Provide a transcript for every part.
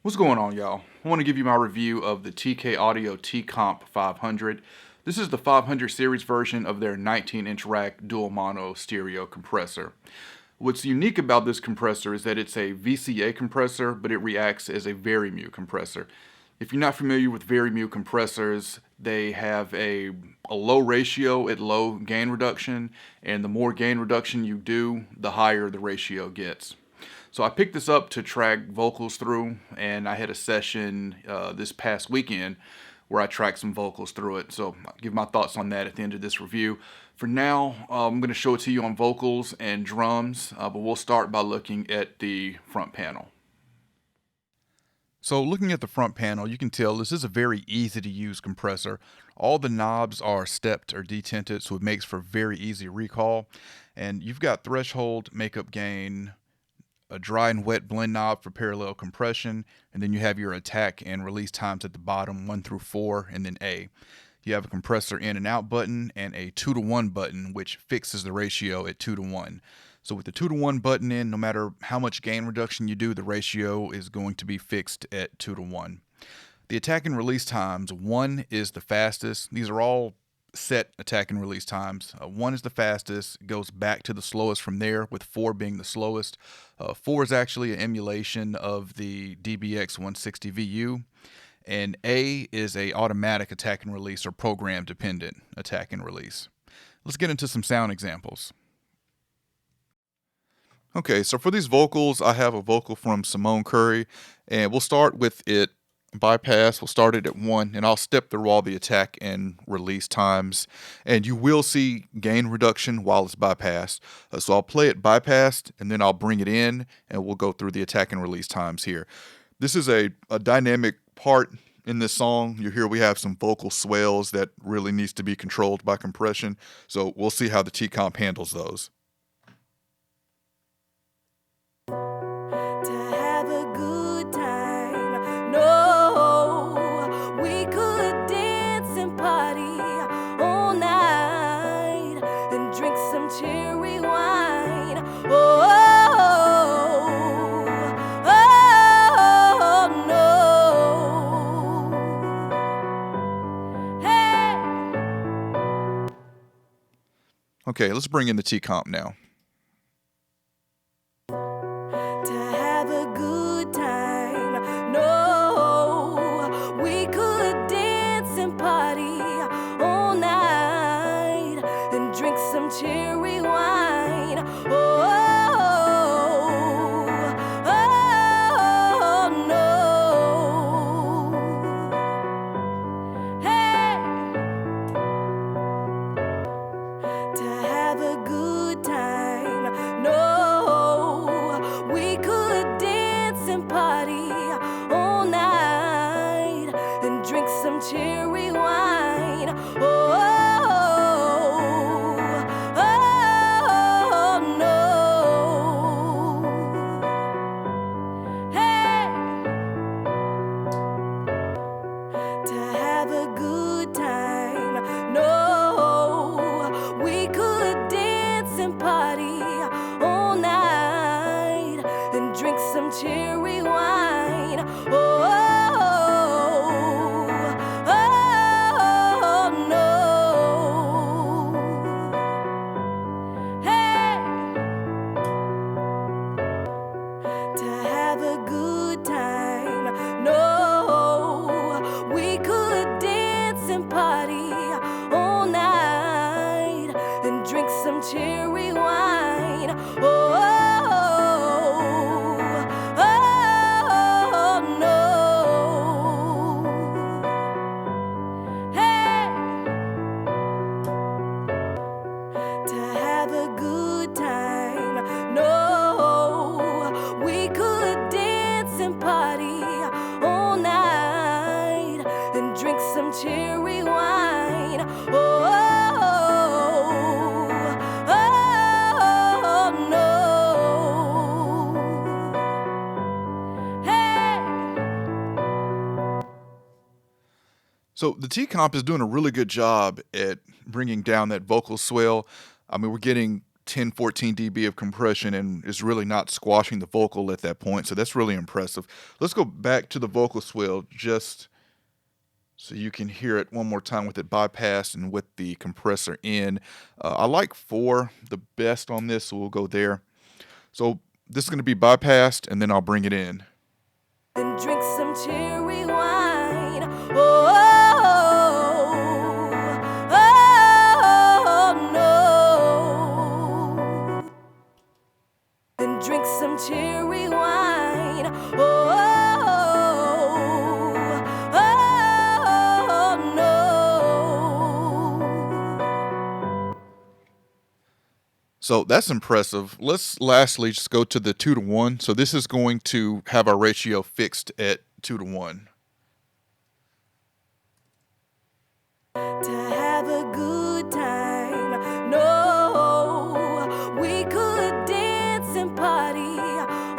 What's going on, y'all? I want to give you my review of the TK Audio T-komp 500. This is the 500 series version of their 19-inch rack dual mono stereo compressor. What's unique about this compressor is that it's a VCA compressor, but it reacts as a Vari-mu compressor. If you're not familiar with Vari-mu compressors, they have a low ratio at low gain reduction, and the more gain reduction you do, the higher the ratio gets. So I picked this up to track vocals through, and I had a session this past weekend where I tracked some vocals through it. So I'll give my thoughts on that at the end of this review. For now, I'm going to show it to you on vocals and drums, but we'll start by looking at the front panel. So looking at the front panel, you can tell this is a very easy to use compressor. All the knobs are stepped or detented, so it makes for very easy recall. And you've got threshold, makeup gain, a dry and wet blend knob for parallel compression, and then you have your attack and release times at the bottom, 1 through 4, and then A. You have a compressor in and out button and a 2-to-1 button, which fixes the ratio at 2-to-1. So with the 2-to-1 button in, no matter how much gain reduction you do, the ratio is going to be fixed at 2-to-1. The attack and release times, 1 is the fastest. These are all set attack and release times. 1 is the fastest, goes back to the slowest from there, with 4 being the slowest. 4 is actually an emulation of the DBX 160 VU, and A is a automatic attack and release or program dependent attack and release. Let's get into some sound examples. Okay, so for these vocals, I have a vocal from Simone Curry, and we'll start with it bypass. We'll start it at 1, and I'll step through all the attack and release times, and you will see gain reduction while it's bypassed. So I'll play it bypassed, and then I'll bring it in, and we'll go through the attack and release times here. This is a dynamic part in this song. You hear we have some vocal swells that really needs to be controlled by compression, so we'll see how the T-komp handles those. Okay, let's bring in the T-komp now. Cherry wine. No. Hey, to have a good time. No, we could dance and party all night and drink some cherry wine. Cherry wine. No. Hey, to have a good time. No, we could dance and party all night and drink some cherry wine. Cherry wine. No. Hey. So the T-komp is doing a really good job at bringing down that vocal swell. I mean, we're getting 10, 14 dB of compression and is really not squashing the vocal at that point. So that's really impressive. Let's go back to the vocal swell just so you can hear it one more time with it bypassed and with the compressor in. I like 4 the best on this, so we'll go there. So this is going to be bypassed, and then I'll bring it in. And drink some cherry wine. Oh, no. And drink some cherry wine. Oh, no. So that's impressive. Let's lastly just go to the 2-to-1. So this is going to have our ratio fixed at 2-to-1. To have a good time. No, we could dance and party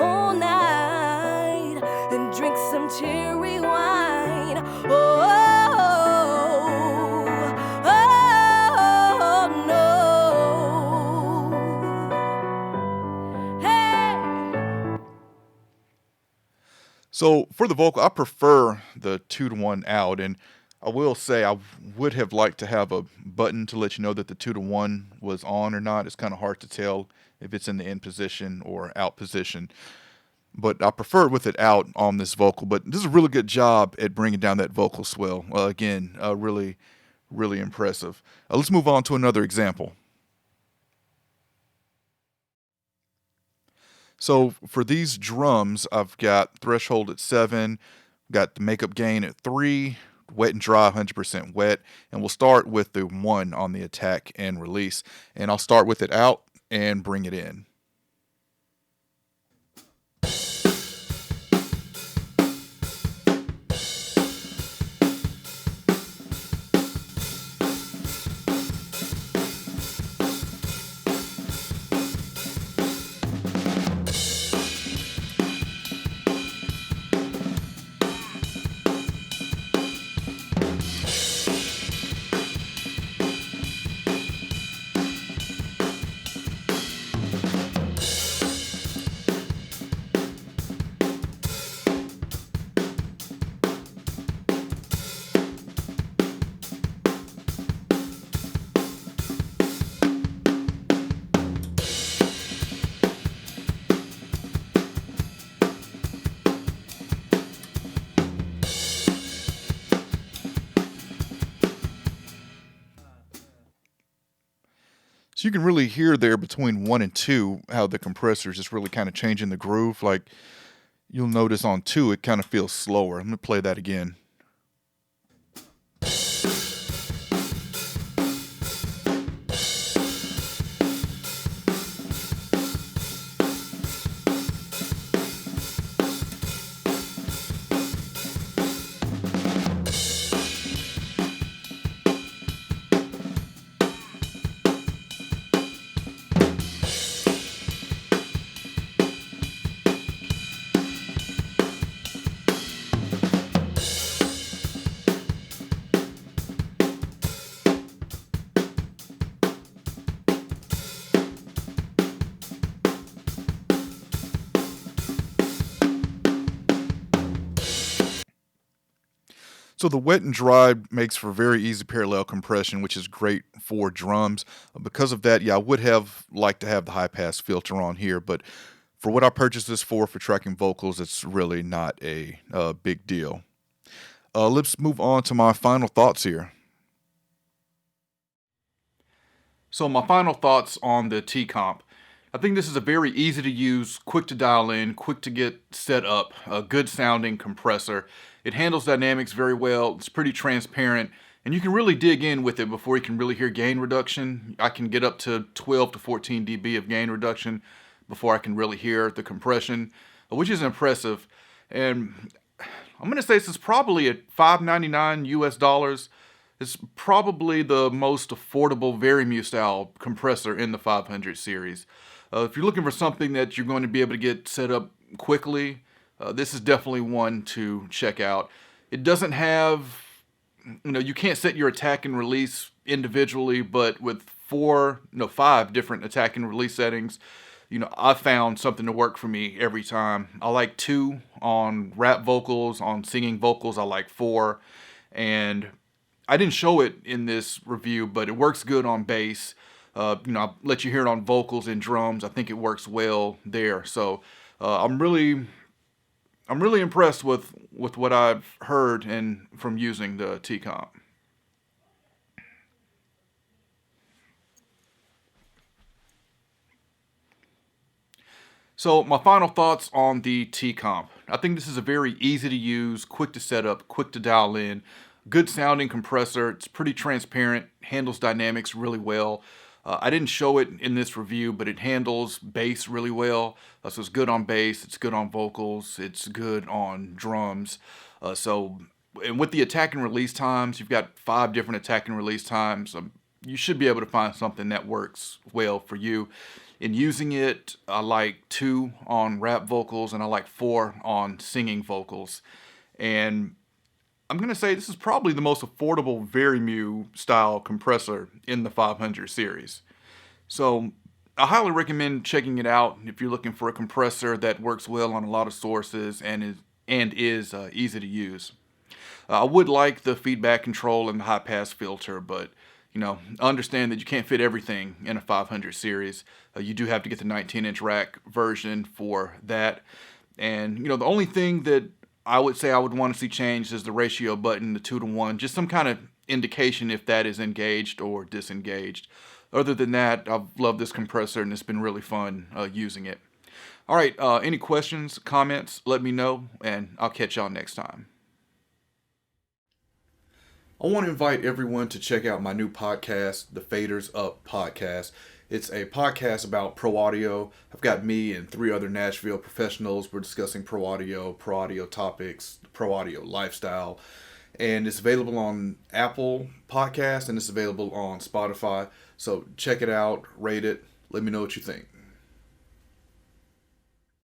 all night and drink some cherry wine. Oh, no. Hey. So for the vocal, I prefer the 2-to-1 out, and I will say I would have liked to have a button to let you know that the 2-to-1 was on or not. It's kind of hard to tell if it's in the in position or out position, but I prefer it with it out on this vocal. But this is a really good job at bringing down that vocal swell. Again, really, really impressive. Let's move on to another example. So for these drums, I've got threshold at 7, got the makeup gain at 3, wet and dry, 100% wet, and we'll start with the 1 on the attack and release. And I'll start with it out and bring it in. So you can really hear there between 1 and 2 how the compressor is just really kind of changing the groove. Like you'll notice on 2 it kind of feels slower. I'm going to play that again. So the wet and dry makes for very easy parallel compression, which is great for drums. Because of that, yeah, I would have liked to have the high pass filter on here, but for what I purchased this for tracking vocals, it's really not a big deal. Let's move on to my final thoughts here. So my final thoughts on the T-komp. I think this is a very easy to use, quick to dial in, quick to get set up, a good sounding compressor. It handles dynamics very well, it's pretty transparent, and you can really dig in with it before you can really hear gain reduction. I can get up to 12 to 14 dB of gain reduction before I can really hear the compression, which is impressive. And I'm going to say this is probably at $5.99 US. It's probably the most affordable Vari-mu style compressor in the 500 series. If you're looking for something that you're going to be able to get set up quickly, this is definitely one to check out. It doesn't have you can't set your attack and release individually, but with five different attack and release settings, I found something to work for me every time. I like 2 on rap vocals. On singing vocals, I like 4. And I didn't show it in this review, but it works good on bass. I'll let you hear it on vocals and drums. I think it works well there. So I'm really impressed with what I've heard and from using the T-komp. So my final thoughts on the T-komp. I think this is a very easy to use, quick to set up, quick to dial in, good sounding compressor. It's pretty transparent, handles dynamics really well. I didn't show it in this review, but it handles bass really well. So it's good on bass, it's good on vocals, it's good on drums. And with the attack and release times, you've got 5 different attack and release times. You should be able to find something that works well for you. In using it, I like 2 on rap vocals and I like 4 on singing vocals. And I'm going to say this is probably the most affordable Vari-mu style compressor in the 500 series. So I highly recommend checking it out if you're looking for a compressor that works well on a lot of sources and is easy to use. I would like the feedback control and the high pass filter, but understand that you can't fit everything in a 500 series. You do have to get the 19-inch rack version for that. And the only thing that I would say I would want to see changed is the ratio button, the 2-to-1, just some kind of indication if that is engaged or disengaged. Other than that, I've loved this compressor and it's been really fun using it. All right, any questions, comments, let me know, and I'll catch y'all next time. I want to invite everyone to check out my new podcast, the Faders Up Podcast. It's a podcast about pro audio. I've got me and 3 other Nashville professionals. We're discussing pro audio topics, pro audio lifestyle. And it's available on Apple Podcasts and it's available on Spotify. So check it out, rate it, let me know what you think.